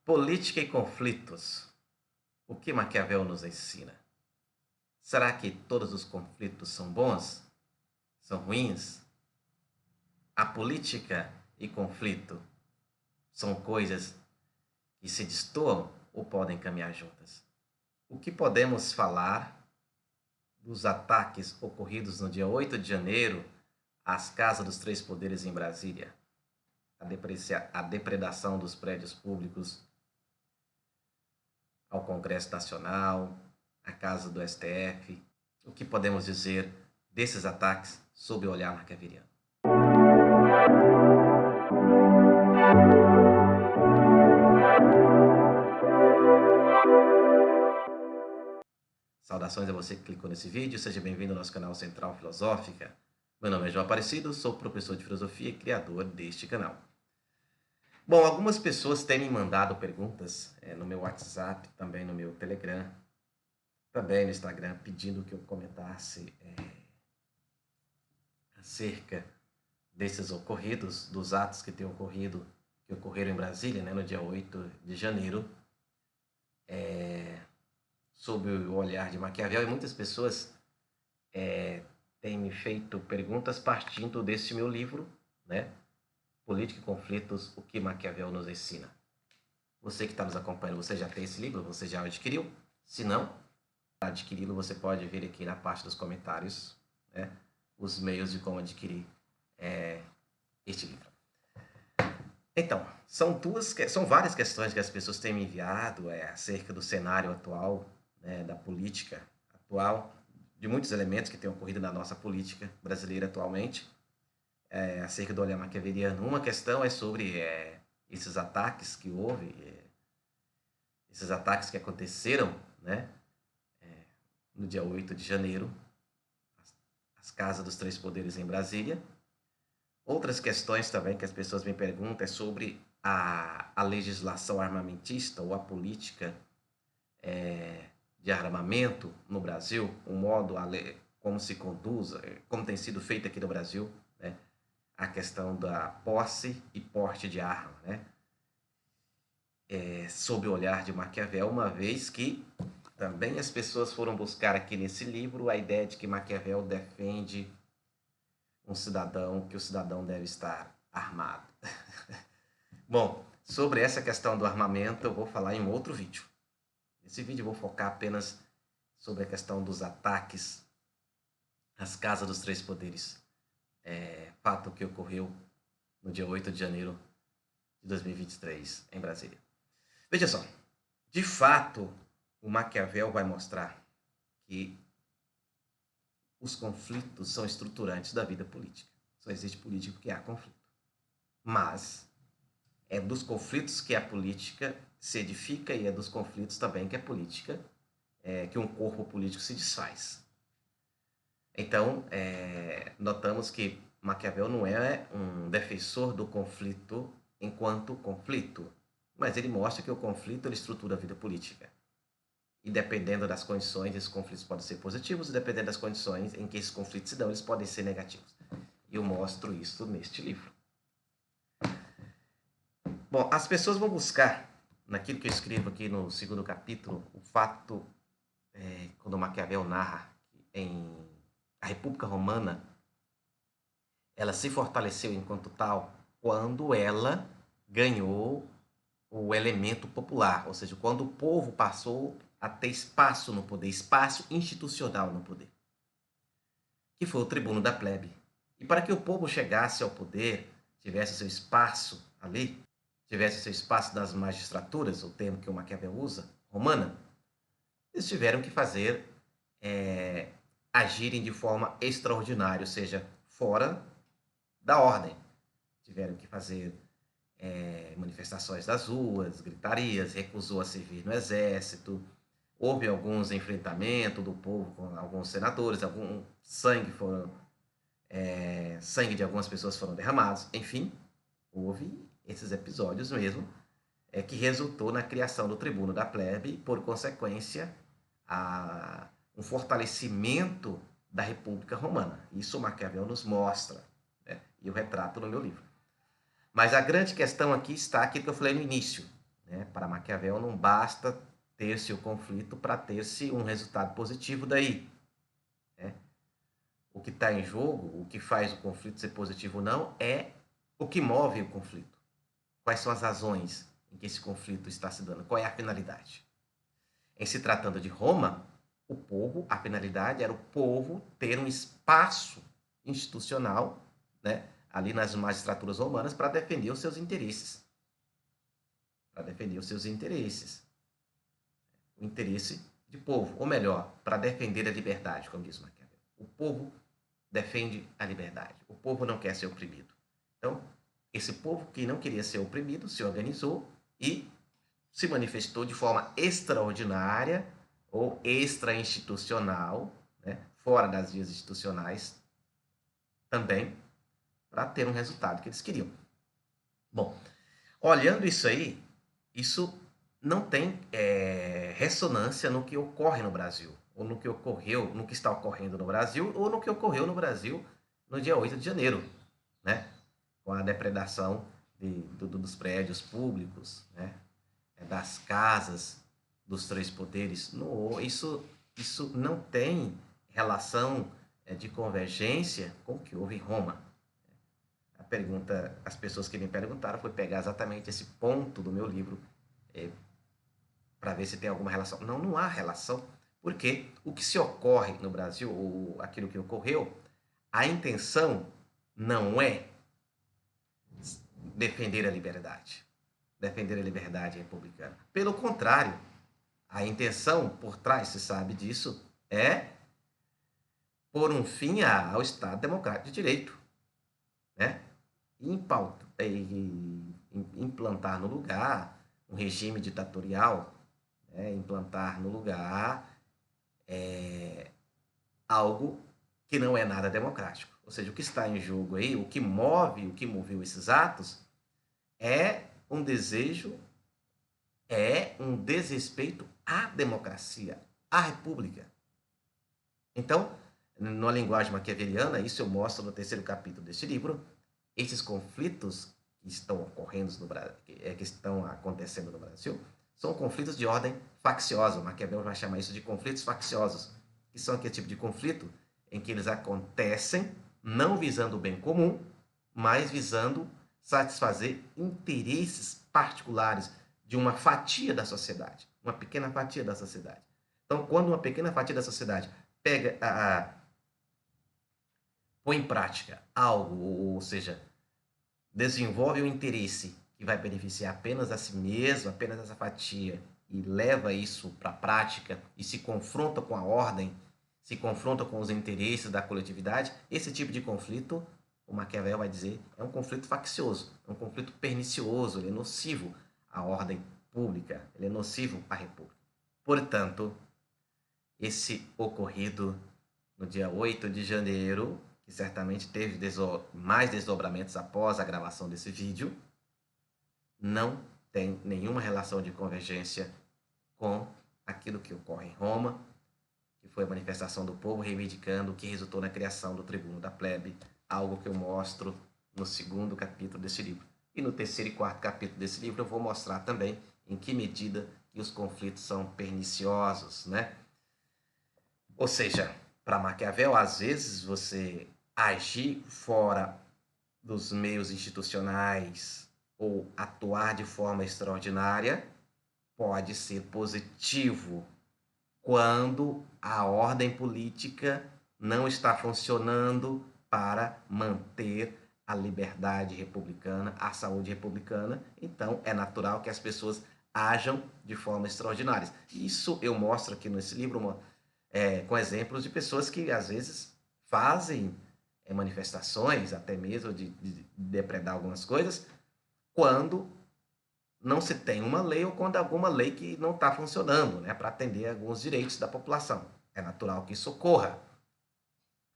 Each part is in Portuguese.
Política e conflitos. O que Maquiavel nos ensina? Será que todos os conflitos são bons? São ruins? A política e conflito são coisas que se destoam ou podem caminhar juntas? O que podemos falar dos ataques ocorridos no dia 8 de janeiro às Casas dos Três Poderes em Brasília? A depredação dos prédios públicos, ao Congresso Nacional, à Casa do STF. O que podemos dizer desses ataques sob o olhar maquiaveliano? Saudações a você que clicou nesse vídeo, seja bem-vindo ao nosso canal Central Filosófica. Meu nome é João Aparecido, sou professor de filosofia e criador deste canal. Bom, algumas pessoas têm me mandado perguntas no meu WhatsApp, também no meu Telegram, também no Instagram, pedindo que eu comentasse acerca desses ocorridos, dos atos que ocorreram em Brasília, no dia 8 de janeiro, sob o olhar de Maquiavel, e muitas pessoas têm me feito perguntas partindo desse meu livro, Política e Conflitos, o que Maquiavel nos ensina. Você que está nos acompanhando, você já tem esse livro? Você já o adquiriu? Se não, para adquiri-lo, você pode vir aqui na parte dos comentários, os meios de como adquirir este livro. Então, são várias questões que as pessoas têm me enviado acerca do cenário atual, da política atual, de muitos elementos que têm ocorrido na nossa política brasileira atualmente, acerca do olhar maquiaveliano. Uma questão é sobre esses ataques que houve, esses ataques que aconteceram, no dia 8 de janeiro, as Casas dos Três Poderes em Brasília. Outras questões também que as pessoas me perguntam é sobre a legislação armamentista ou a política de armamento no Brasil, o modo, como se conduz, como tem sido feito aqui no Brasil, a questão da posse e porte de arma, sob o olhar de Maquiavel, uma vez que também as pessoas foram buscar aqui nesse livro a ideia de que Maquiavel defende que o cidadão deve estar armado. Bom, sobre essa questão do armamento eu vou falar em um outro vídeo. Nesse vídeo eu vou focar apenas sobre a questão dos ataques às Casas dos Três Poderes, fato que ocorreu no dia 8 de janeiro de 2023 em Brasília. Veja só, de fato, o Maquiavel vai mostrar que os conflitos são estruturantes da vida política. Só existe política porque há conflito. Mas é dos conflitos que a política se edifica e é dos conflitos também que a política, que um corpo político se desfaz. Então, notamos que Maquiavel não é um defensor do conflito enquanto conflito, mas ele mostra que o conflito ele estrutura a vida política. E dependendo das condições, esses conflitos podem ser positivos, e dependendo das condições em que esses conflitos se dão, eles podem ser negativos. E eu mostro isso neste livro. Bom, as pessoas vão buscar, naquilo que eu escrevo aqui no segundo capítulo, o fato, quando Maquiavel narra em a República Romana, ela se fortaleceu enquanto tal quando ela ganhou o elemento popular, ou seja, quando o povo passou a ter espaço no poder, espaço institucional no poder, que foi o tribuno da plebe. E para que o povo chegasse ao poder, tivesse seu espaço ali, tivesse seu espaço nas magistraturas, o termo que o Maquiavel usa, romana, eles tiveram que fazer, agirem de forma extraordinária, ou seja, fora da ordem. Tiveram que fazer manifestações das ruas, gritarias, recusou a servir no exército, houve alguns enfrentamentos do povo com alguns senadores, algum sangue de algumas pessoas foram derramados, enfim, houve esses episódios mesmo, que resultou na criação do tribuno da plebe e, por consequência, um fortalecimento da República Romana. Isso Maquiavel nos mostra, e eu retrato no meu livro. Mas a grande questão aqui está aquilo que eu falei no início, né? Para Maquiavel não basta ter-se o conflito para ter-se um resultado positivo daí, né? O que está em jogo, o que faz o conflito ser positivo ou não, é o que move o conflito. Quais são as razões em que esse conflito está se dando? Qual é a finalidade? Em se tratando de Roma, o povo, a finalidade era o povo ter um espaço institucional, né, ali nas magistraturas romanas para defender os seus interesses. Para defender os seus interesses. O interesse de povo, ou melhor, para defender a liberdade, como diz Maquiavel. O povo defende a liberdade. O povo não quer ser oprimido. Então, esse povo que não queria ser oprimido se organizou e se manifestou de forma extraordinária ou extra-institucional, né, fora das vias institucionais, também, para ter um resultado que eles queriam. Bom, olhando isso aí, isso não tem ressonância no que ocorre no Brasil, ou no que ocorreu, no que está ocorrendo no Brasil, ou no que ocorreu no Brasil no dia 8 de janeiro, né? Com a depredação dos prédios públicos, né? Das casas dos três poderes. Isso não tem relação de convergência com o que houve em Roma. A pergunta, as pessoas que me perguntaram foi pegar exatamente esse ponto do meu livro para ver se tem alguma relação. Não, não há relação, porque o que se ocorre no Brasil, ou aquilo que ocorreu, a intenção não é defender a liberdade republicana. Pelo contrário, a intenção por trás, se sabe disso, é pôr um fim ao Estado Democrático de Direito, né? Implantar no lugar um regime ditatorial, né? Implantar no lugar algo que não é nada democrático. Ou seja, o que está em jogo aí, o que moveu esses atos, é um desejo, é um desrespeito à democracia, à república. Então, na linguagem maquiaveliana, isso eu mostro no 3º capítulo deste livro, esses conflitos que estão ocorrendo no Brasil, que estão acontecendo no Brasil, são conflitos de ordem facciosa. Maquiavel vai chamar isso de conflitos facciosos, que são aquele tipo de conflito em que eles acontecem não visando o bem comum, mas visando satisfazer interesses particulares de uma fatia da sociedade, uma pequena fatia da sociedade. Então, quando uma pequena fatia da sociedade põe em prática algo, ou seja, desenvolve um interesse que vai beneficiar apenas a si mesmo, apenas essa fatia, e leva isso para a prática e se confronta com a ordem, se confronta com os interesses da coletividade, esse tipo de conflito, o Maquiavel vai dizer, é um conflito faccioso, é um conflito pernicioso, ele é nocivo à ordem pública, ele é nocivo à república. Portanto, esse ocorrido no dia 8 de janeiro, que certamente teve mais desdobramentos após a gravação desse vídeo, não tem nenhuma relação de convergência com aquilo que ocorre em Roma, que foi a manifestação do povo reivindicando o que resultou na criação do tribuno da plebe, algo que eu mostro no 2º capítulo desse livro. E no 3º e 4º capítulo desse livro eu vou mostrar também em que medida que os conflitos são perniciosos, né? Ou seja, para Maquiavel, às vezes você agir fora dos meios institucionais ou atuar de forma extraordinária pode ser positivo quando a ordem política não está funcionando para manter a liberdade republicana, a saúde republicana. Então, é natural que as pessoas ajam de forma extraordinária. Isso eu mostro aqui nesse livro, com exemplos de pessoas que, às vezes, fazem manifestações, até mesmo de depredar algumas coisas, quando não se tem uma lei ou quando alguma lei que não está funcionando, né, para atender alguns direitos da população. É natural que isso ocorra,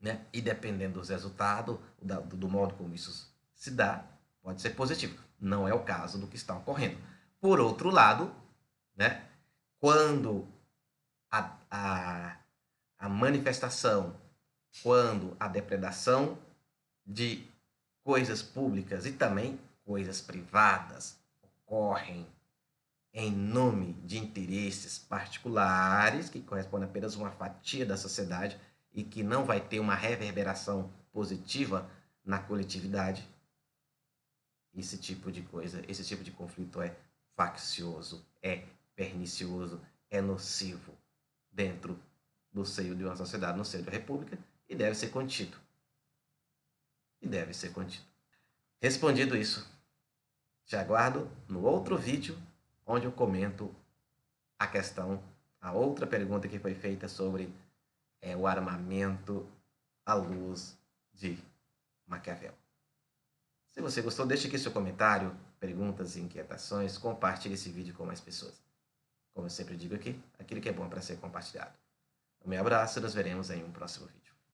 né? E dependendo dos resultados, do modo como isso se dá, pode ser positivo. Não é o caso do que está ocorrendo. Por outro lado, né, quando a manifestação, quando a depredação de coisas públicas e também coisas privadas ocorrem em nome de interesses particulares, que correspondem a apenas uma fatia da sociedade e que não vai ter uma reverberação positiva na coletividade. Esse tipo de coisa, esse tipo de conflito é faccioso, é pernicioso, é nocivo dentro do seio de uma sociedade, no seio da república, e deve ser contido. E deve ser contido. Respondido isso, te aguardo no outro vídeo, onde eu comento a questão, a outra pergunta que foi feita sobre o armamento à luz de Maquiavel. Se você gostou, deixe aqui seu comentário, perguntas e inquietações, compartilhe esse vídeo com mais pessoas. Como eu sempre digo aqui, aquilo que é bom para ser compartilhado. Um meu abraço e nos veremos em um próximo vídeo.